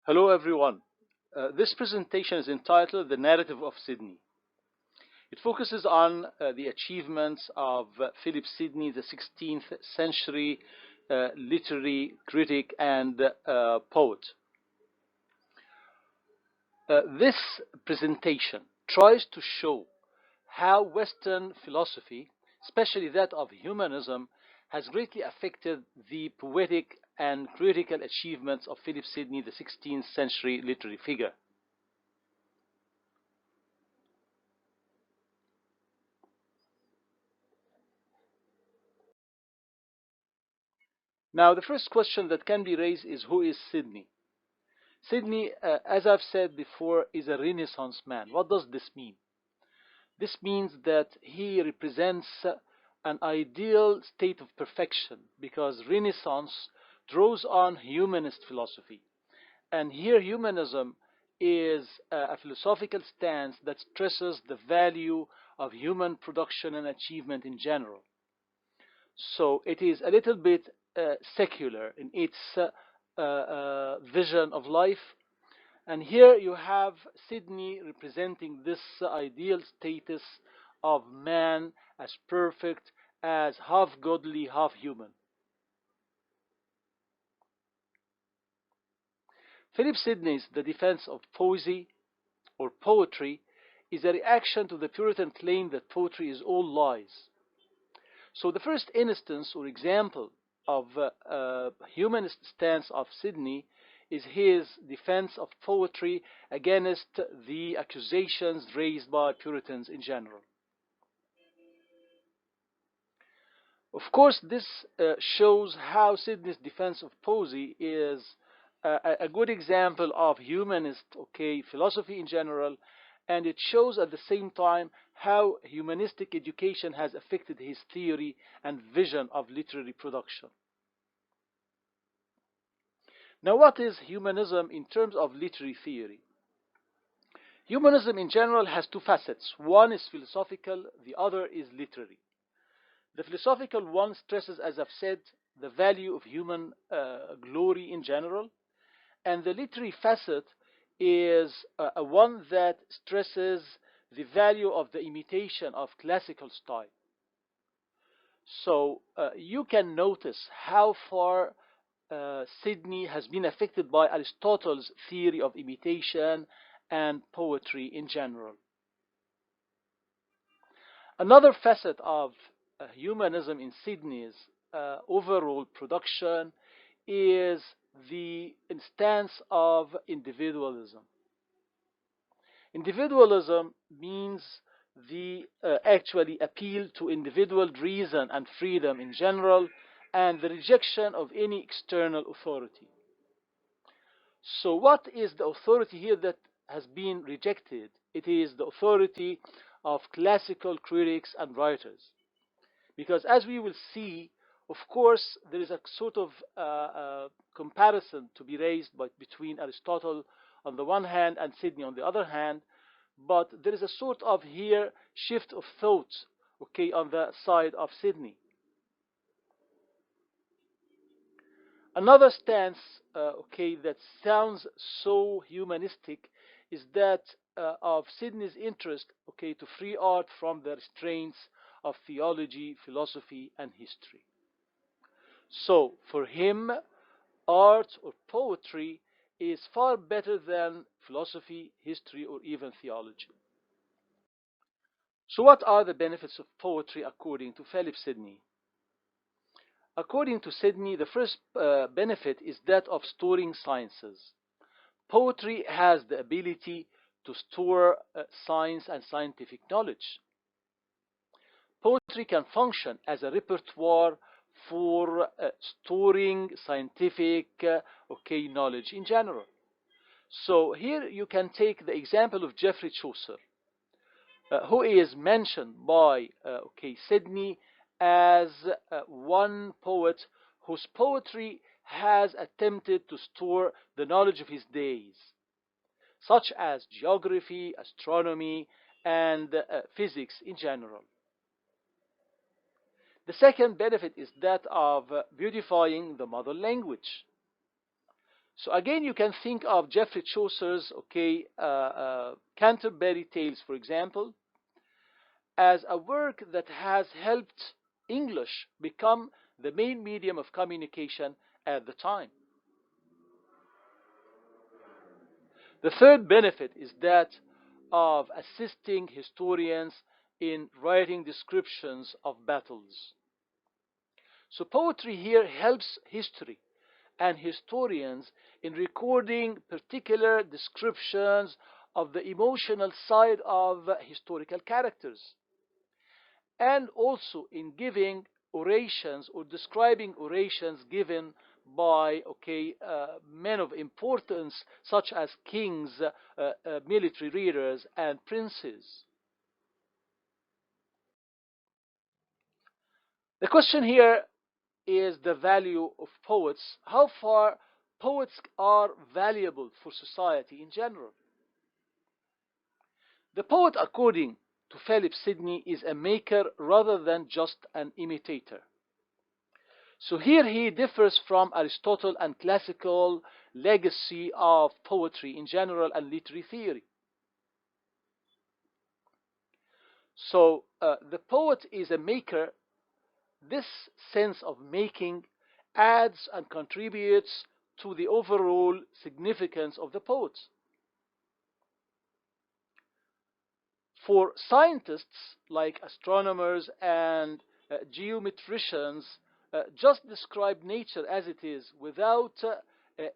Hello everyone. This presentation is entitled The Narrative of Sidney. It focuses on the achievements of Philip Sidney, the 16th century literary critic and poet. This presentation tries to show how Western philosophy, especially that of humanism, has greatly affected the poetic and critical achievements of Philip Sidney, the 16th century literary figure. Now, the first question that can be raised is, who is Sidney? Sidney, as I've said before, is a Renaissance man. What does this mean? This means that he represents an ideal state of perfection because Renaissance draws on humanist philosophy. And here, humanism is a philosophical stance that stresses the value of human production and achievement in general. So it is a little bit secular in its vision of life. And here you have Sidney representing this ideal status of man as perfect, as half godly, half human. Philip Sidney's The Defense of Poesy or Poetry is a reaction to the Puritan claim that poetry is all lies. So the first instance or example of humanist stance of Sidney is his defense of poetry against the accusations raised by Puritans in general. Of course, this shows how Sidney's defense of poesy is a good example of humanist, philosophy in general, and it shows at the same time how humanistic education has affected his theory and vision of literary production. Now, what is humanism in terms of literary theory? Humanism in general has two facets. One is philosophical, the other is literary. The philosophical one stresses, as I've said, the value of human glory in general, and the literary facet is a one that stresses the value of the imitation of classical style. So you can notice how far Sidney has been affected by Aristotle's theory of imitation and poetry in general. Another facet of humanism in Sidney's overall production is the instance of individualism. Individualism means the actually appeal to individual reason and freedom in general and the rejection of any external authority. So what is the authority here that has been rejected? It is the authority of classical critics and writers. Because as we will see, of course, there is a sort of comparison to be raised between Aristotle on the one hand and Sidney on the other hand, but there is a sort of here shift of thought, on the side of Sidney. Another stance, that sounds so humanistic is that of Sidney's interest, to free art from the restraints of theology, philosophy, and history. So, for him, art or poetry is far better than philosophy, history, or even theology. So, what are the benefits of poetry according to Philip Sidney? According to Sidney, the first benefit is that of storing sciences. Poetry has the ability to store science and scientific knowledge. Poetry can function as a repertoire for storing scientific knowledge in general. So here you can take the example of Geoffrey Chaucer, who is mentioned by Sidney as one poet whose poetry has attempted to store the knowledge of his days, such as geography, astronomy, and physics in general. The second benefit is that of beautifying the mother language. So again, you can think of Geoffrey Chaucer's Canterbury Tales, for example, as a work that has helped English become the main medium of communication at the time. The third benefit is that of assisting historians in writing descriptions of battles. So poetry here helps history and historians in recording particular descriptions of the emotional side of historical characters, and also in giving orations or describing orations given by men of importance such as kings, military leaders, and princes. The question here is the value of poets, how far poets are valuable for society in general. The poet, according to Philip Sidney, is a maker rather than just an imitator. So here he differs from Aristotle and classical legacy of poetry in general and literary theory. So the poet is a maker. This sense of making adds and contributes to the overall significance of the poet. For scientists like astronomers and geometricians, just describe nature as it is without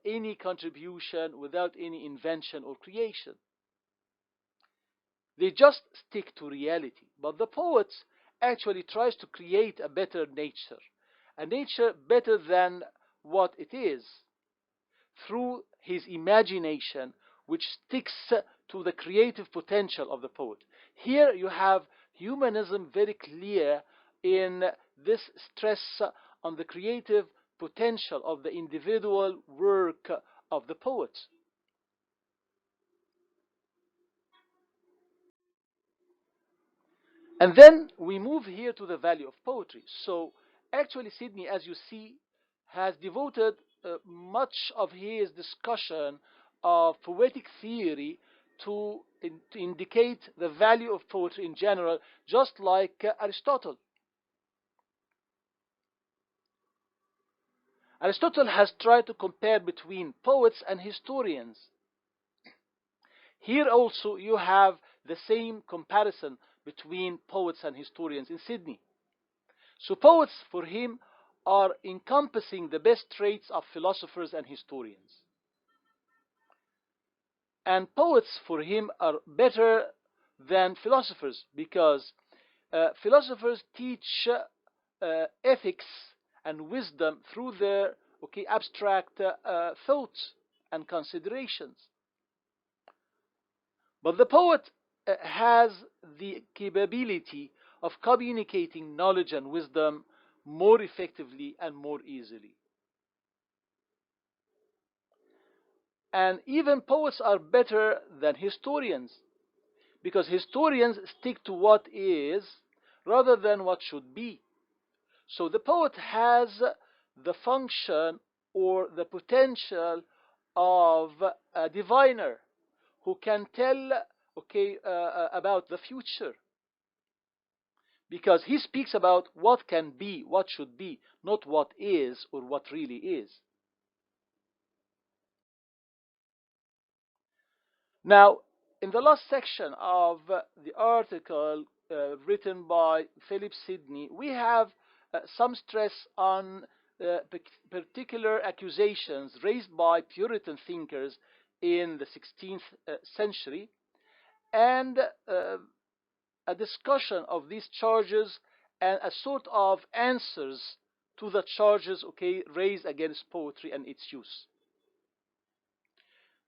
any contribution, without any invention or creation. They just stick to reality. But the poet actually tries to create a better nature, a nature better than what it is, through his imagination, which sticks to the creative potential of the poet. Here you have humanism very clear in this stress on the creative potential of the individual work of the poet. And then we move here to the value of poetry. So actually Sidney, as you see, has devoted much of his discussion of poetic theory to indicate the value of poetry in general, just like Aristotle. Aristotle has tried to compare between poets and historians. Here also you have the same comparison between poets and historians in Sidney. So poets for him are encompassing the best traits of philosophers and historians. And poets for him are better than philosophers because philosophers teach ethics and wisdom through their abstract thoughts and considerations. But the poet has the capability of communicating knowledge and wisdom more effectively and more easily. And even poets are better than historians because historians stick to what is rather than what should be. So the poet has the function or the potential of a diviner who can tell about the future, because he speaks about what can be, what should be, not what is or what really is. Now, in the last section of the article written by Philip Sidney, we have some stress on particular accusations raised by Puritan thinkers in the 16th century, and a discussion of these charges and a sort of answers to the charges raised against poetry and its use.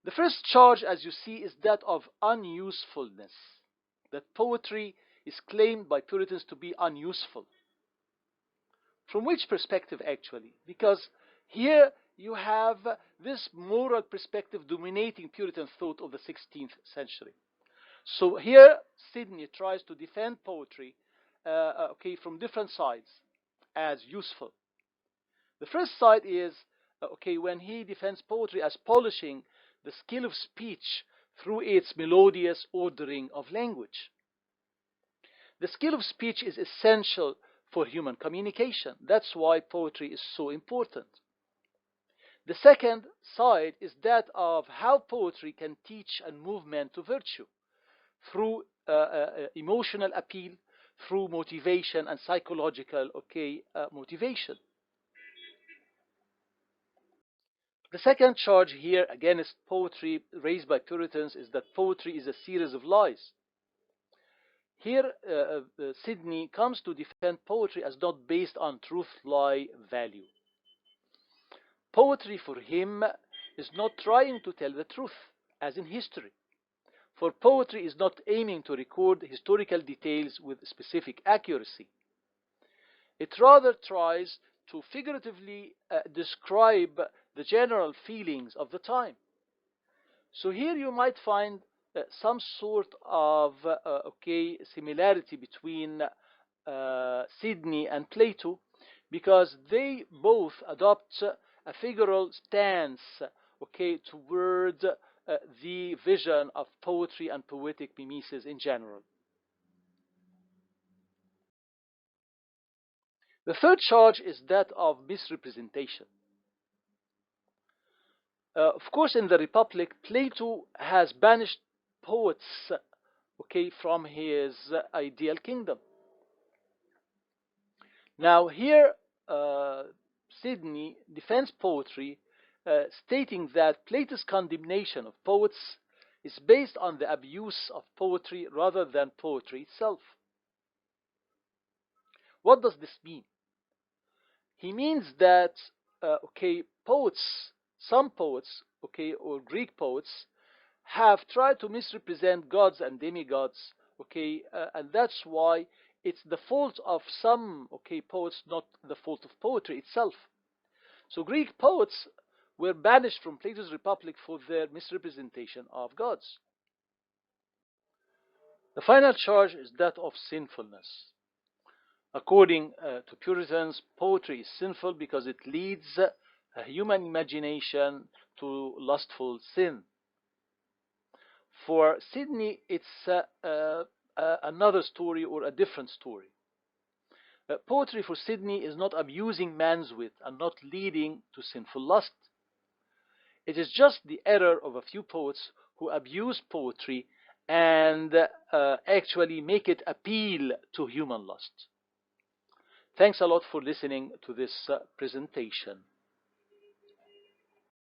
The first charge, as you see, is that of unusefulness, that poetry is claimed by Puritans to be unuseful. From which perspective, actually? Because here you have this moral perspective dominating Puritan thought of the 16th century. So here Sidney tries to defend poetry from different sides as useful. The first side is when he defends poetry as polishing the skill of speech through its melodious ordering of language. The skill of speech is essential for human communication. That's why poetry is so important. The second side is that of how poetry can teach and move men to virtue through emotional appeal, through motivation and psychological motivation. The second charge here against poetry raised by Puritans is that poetry is a series of lies. Here, Sidney comes to defend poetry as not based on truth, lie, value. Poetry for him is not trying to tell the truth, as in history. For poetry is not aiming to record historical details with specific accuracy. It rather tries to figuratively describe the general feelings of the time. So here you might find some sort of similarity between Sidney and Plato, because they both adopt a figural stance toward the vision of poetry and poetic mimesis in general. The third charge is that of misrepresentation. Of course, in the Republic, Plato has banished poets from his ideal kingdom. Now here, Sidney defends poetry, stating that Plato's condemnation of poets is based on the abuse of poetry rather than poetry itself. What does this mean? He means that poets, some poets, or Greek poets, have tried to misrepresent gods and demigods, and that's why it's the fault of some poets, not the fault of poetry itself. So Greek poets were banished from Plato's Republic for their misrepresentation of gods. The final charge is that of sinfulness. According to Puritans, poetry is sinful because it leads a human imagination to lustful sin. For Sidney, it's another story or a different story. Poetry for Sidney is not abusing man's wit and not leading to sinful lust. It is just the error of a few poets who abuse poetry and actually make it appeal to human lust. Thanks a lot for listening to this presentation.